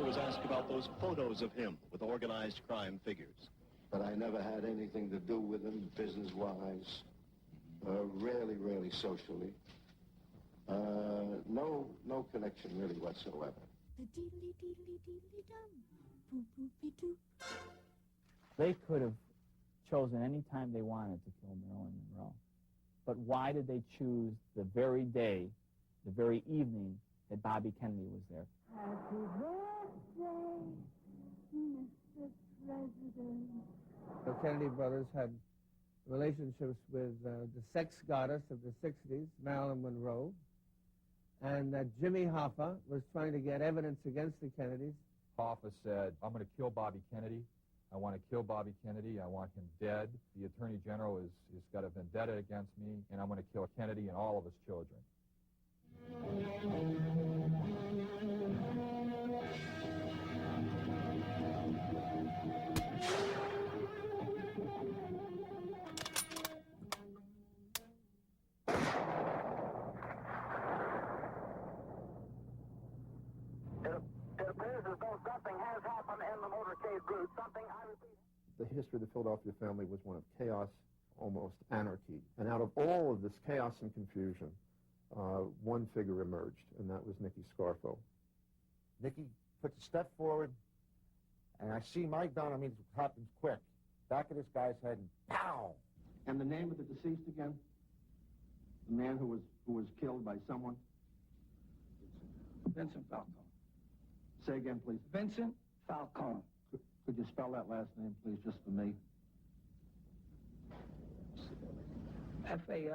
was asked about those photos of him with organized crime figures. But I never had anything to do with him business-wise, rarely socially. No connection really whatsoever. They could have chosen any time they wanted to kill Marilyn Monroe. But why did they choose the very day, the very evening that Bobby Kennedy was there? Happy birthday, Mr. President. The Kennedy brothers had relationships with the sex goddess of the 60s, Marilyn Monroe, and that Jimmy Hoffa was trying to get evidence against the Kennedys. Hoffa said, I'm going to kill Bobby Kennedy. I want to kill Bobby Kennedy. I want him dead. The Attorney General has got a vendetta against me, and I'm going to kill Kennedy and all of his children. It appears as though something has happened in the motorcade group. Something, I repeat. The history of the Philadelphia family was one of chaos, almost anarchy. And out of all of this chaos and confusion, one figure emerged, and that was Nicky Scarfo. Nicky puts a step forward, and I see my gun. I mean, it happens quick. Back of this guy's head, and pow! And the name of the deceased again? The man who was killed by someone? Vincent Falcone. Say again, please. Vincent Falcone. Could you spell that last name, please, just for me? Falcone.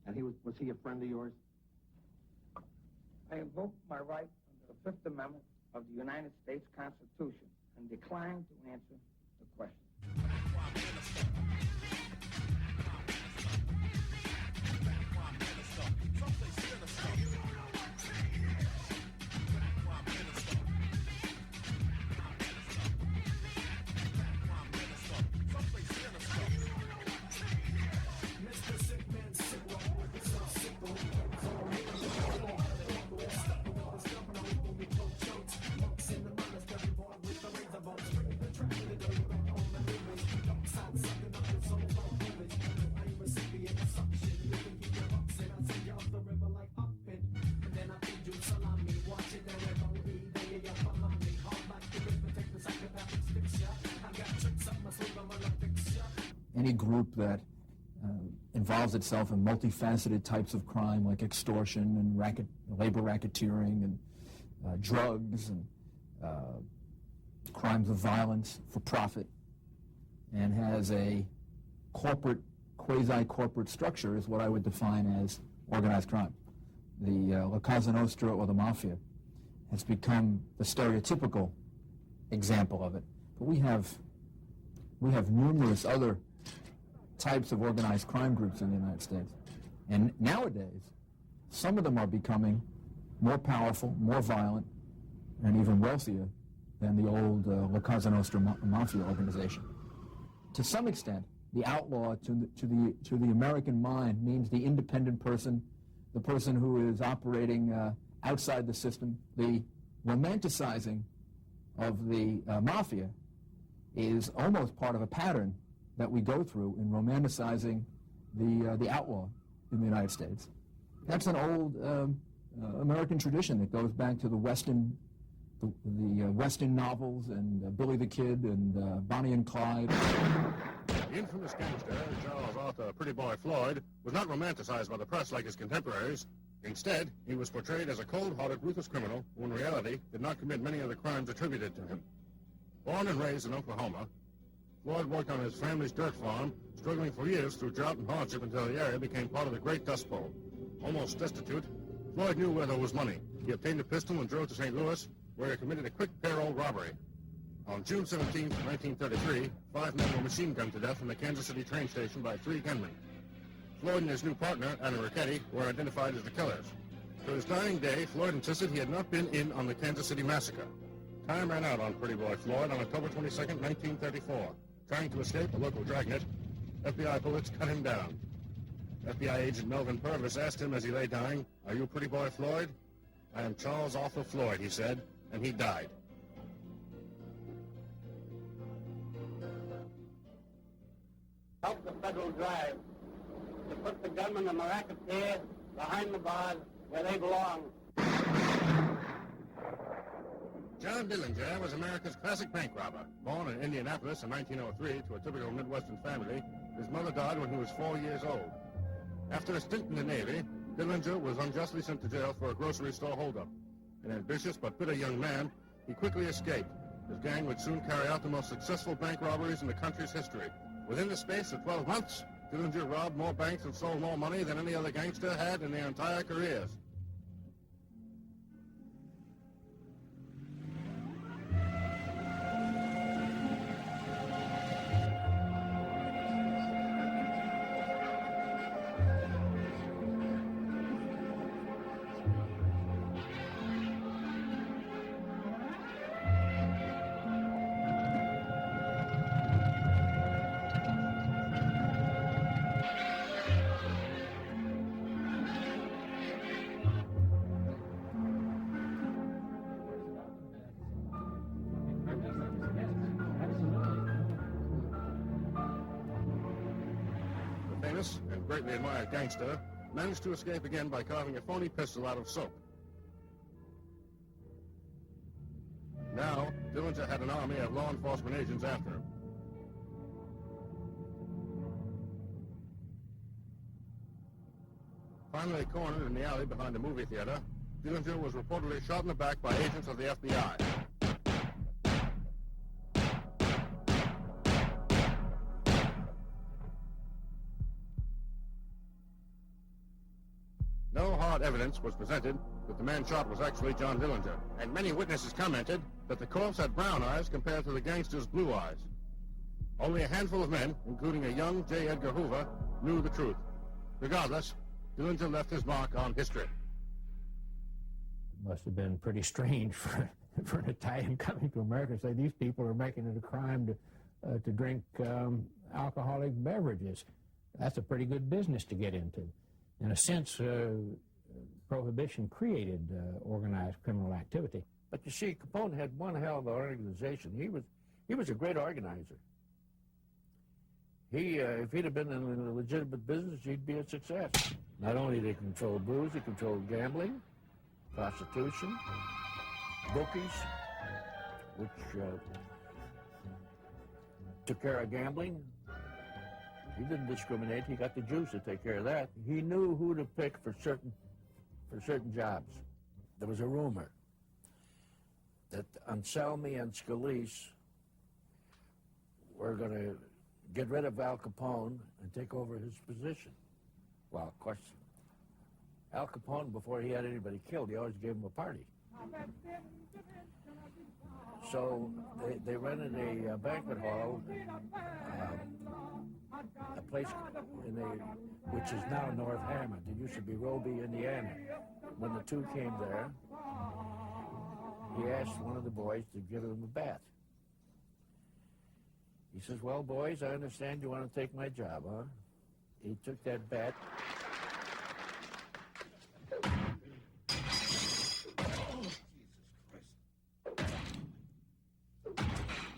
And was he a friend of yours? I invoke my right under the Fifth Amendment of the United States Constitution and decline to answer the question. Any group that involves itself in multifaceted types of crime like extortion and labor racketeering and drugs and crimes of violence for profit, and has a corporate, quasi-corporate structure is what I would define as organized crime. The La Cosa Nostra, or the Mafia, has become the stereotypical example of it. But we have numerous other types of organized crime groups in the United States. And nowadays, some of them are becoming more powerful, more violent, and even wealthier than the old La Cosa Nostra Mafia organization. To some extent, the outlaw to the American mind means the independent person, the person who is operating outside the system. The romanticizing of the mafia is almost part of a pattern that we go through in romanticizing the outlaw in the United States. That's an old American tradition that goes back to the Weston novels and Billy the Kid and Bonnie and Clyde. The infamous gangster, Charles Arthur Pretty Boy Floyd, was not romanticized by the press like his contemporaries. Instead, he was portrayed as a cold-hearted, ruthless criminal who in reality did not commit many of the crimes attributed to him. Born and raised in Oklahoma, Floyd worked on his family's dirt farm, struggling for years through drought and hardship until the area became part of the Great Dust Bowl. Almost destitute, Floyd knew where there was money. He obtained a pistol and drove to St. Louis, where he committed a quick payroll robbery. On June 17, 1933, 5 men were machine gunned to death in the Kansas City train station by 3 gunmen. Floyd and his new partner, Anna Ricchetti, were identified as the killers. To his dying day, Floyd insisted he had not been in on the Kansas City massacre. Time ran out on Pretty Boy Floyd on October 22, 1934. Trying to escape a local dragnet, FBI bullets cut him down. FBI agent Melvin Purvis asked him as he lay dying, "Are you Pretty Boy Floyd?" "I am Charles Arthur Floyd," he said, and he died. Help the federal drive to put the gunmen and the racketeer behind the bars where they belong. John Dillinger was America's classic bank robber. Born in Indianapolis in 1903 to a typical Midwestern family, his mother died when he was 4 years old. After a stint in the Navy, Dillinger was unjustly sent to jail for a grocery store holdup. An ambitious but bitter young man, he quickly escaped. His gang would soon carry out the most successful bank robberies in the country's history. Within the space of 12 months, Dillinger robbed more banks and stole more money than any other gangster had in their entire careers. And greatly admired gangster managed to escape again by carving a phony pistol out of soap. Now, Dillinger had an army of law enforcement agents after him. Finally cornered in the alley behind a movie theater, Dillinger was reportedly shot in the back by agents of the FBI. No hard evidence was presented that the man shot was actually John Dillinger, and many witnesses commented that the corpse had brown eyes compared to the gangster's blue eyes. Only a handful of men, including a young J. Edgar Hoover, knew the truth. Regardless, Dillinger left his mark on history. It must have been pretty strange for an Italian coming to America and say these people are making it a crime to drink alcoholic beverages. That's a pretty good business to get into. In a sense, Prohibition created organized criminal activity. But you see, Capone had one hell of an organization. He was a great organizer. If he'd have been in a legitimate business, he'd be a success. Not only did he control booze, he controlled gambling, prostitution, bookies, which took care of gambling. He didn't discriminate. He got the Jews to take care of that. He knew who to pick for certain jobs. There was a rumor that Anselmi and Scalise were going to get rid of Al Capone and take over his position. Well, of course, Al Capone, before he had anybody killed, he always gave him a party. So they rented a banquet hall, a place which is now North Hammond. It used to be Roby, Indiana. When the two came there, he asked one of the boys to give him a bat. He says, "Well, boys, I understand you want to take my job, huh?" He took that bat.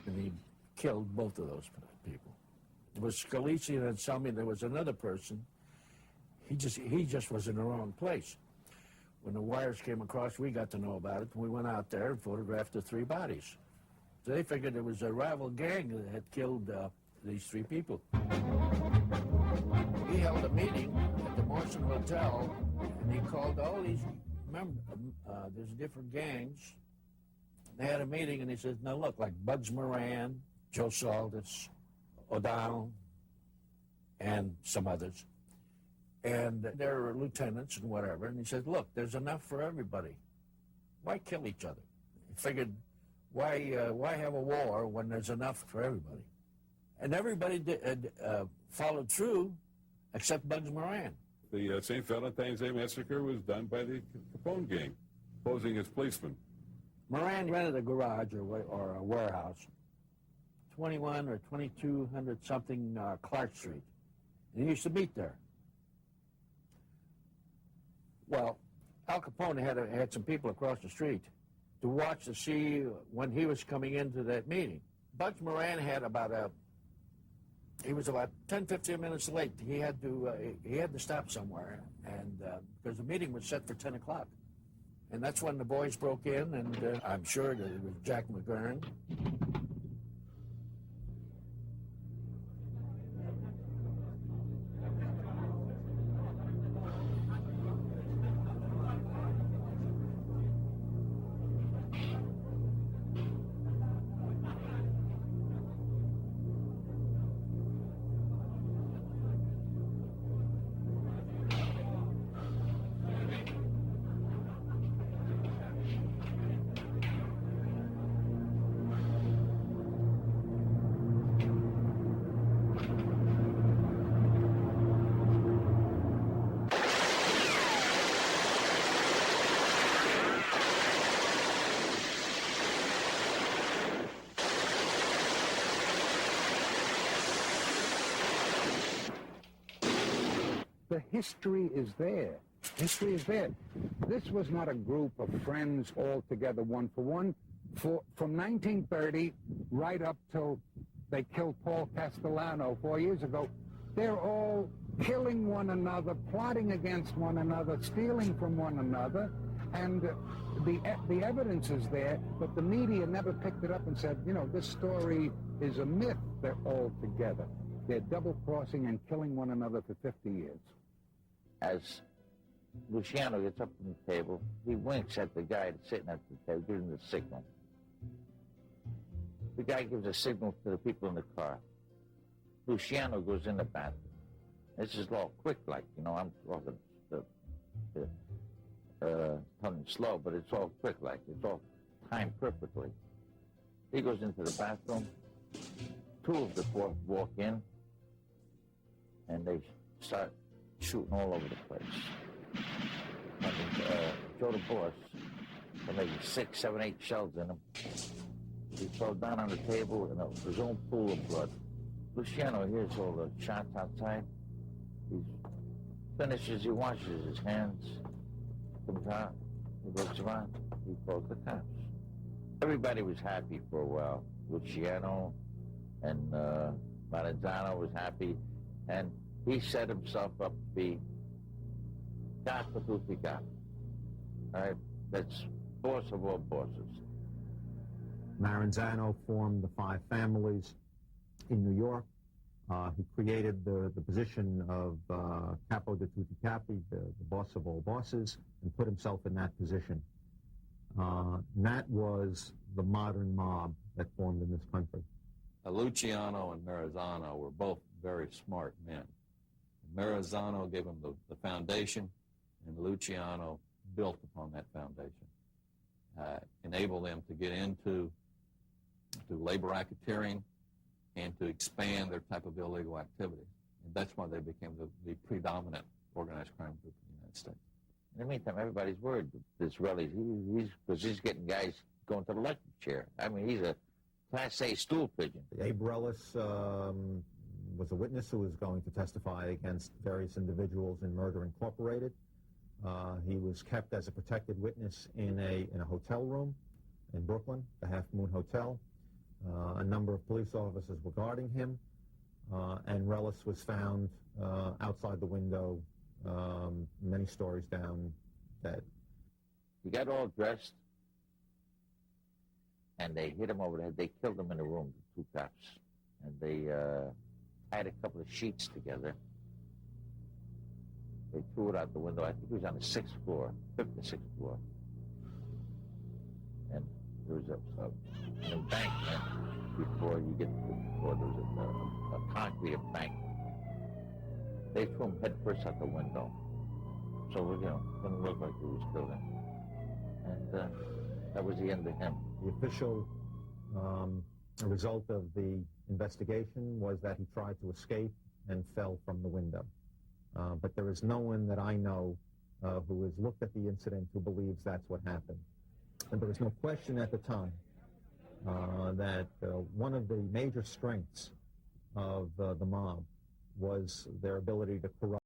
And he killed both of those people. It was Scalise and Anselmi. There was another person. He just was in the wrong place. When the wires came across, we got to know about it. We went out there and photographed the three bodies. So they figured it was a rival gang that had killed these three people. He held a meeting at the Morrison Hotel, and he called all these, there's different gangs. They had a meeting, and he said, "Now look, like Bugs Moran, Joe Saldus, O'Donnell, and some others. And they're lieutenants and whatever." And he said, "Look, there's enough for everybody. Why kill each other?" He figured, why have a war when there's enough for everybody? And everybody followed through except Bugs Moran. The St. Valentine's Day Massacre was done by the Capone gang, posing as policemen. Moran rented a garage or a warehouse, 21 or 2200 something Clark Street. And he used to meet there. Well, Al Capone had some people across the street to watch to see when he was coming into that meeting. Bugs Moran had he was about 10, 15 minutes late. He had to stop somewhere, and because the meeting was set for 10 o'clock. And that's when the boys broke in, and I'm sure that it was Jack McGurn. The history is there. History is there. This was not a group of friends all together one for one. From 1930 right up till they killed Paul Castellano 4 years ago, they're all killing one another, plotting against one another, stealing from one another, and the evidence is there, but the media never picked it up and said, you know, this story is a myth. They're all together. They're double-crossing and killing one another for 50 years. As Luciano gets up from the table, he winks at the guy that's sitting at the table, giving the signal. The guy gives a signal to the people in the car. Luciano goes in the bathroom. This is all quick, like, you know, I'm talking tongue slow, but it's all quick, like, it's all timed perfectly. He goes into the bathroom. Two of the four walk in, and they start shooting all over the place. And Joe the boss, when they 6, 7, 8 shells in him, he fell down on the table in his own pool of blood. Luciano hears all the shots outside. He finishes, he washes his hands, comes out, he looks around, he calls the cops. Everybody was happy for a while. Luciano and Maranzano was happy, and he set himself up to be God for tutti God. All right, that's boss of all bosses. Maranzano formed the 5 families in New York. He created the position of Capo di Tutti Capi, the boss of all bosses, and put himself in that position. That was the modern mob that formed in this country. Luciano and Maranzano were both very smart men. Maranzano gave him the foundation, and Luciano built upon that foundation, enabled them to get into labor racketeering and to expand their type of illegal activity. And that's why they became the predominant organized crime group in the United States. In the meantime, everybody's worried that Disraeli's, because he's getting guys going to the electric chair. I mean, he's a Class A stool pigeon. Abe Relis was a witness who was going to testify against various individuals in Murder Incorporated. He was kept as a protected witness in a hotel room in Brooklyn, the Half Moon Hotel. A number of police officers were guarding him, and Relis was found outside the window, many stories down, dead. He got all dressed, and they hit him over the head. They killed him in the room, the 2 cops. And they tied a couple of sheets together. They threw it out the window. I think it was on the 6th floor, 5th or 6th floor. And there was an embankment before you get to the floor. There was a concrete embankment. They threw him head first out the window. So, you know, it didn't look like he was killed. And that was the end of him. The official result of the investigation was that he tried to escape and fell from the window. But there is no one that I know who has looked at the incident who believes that's what happened. And there was no question at the time that one of the major strengths of the mob was their ability to corrupt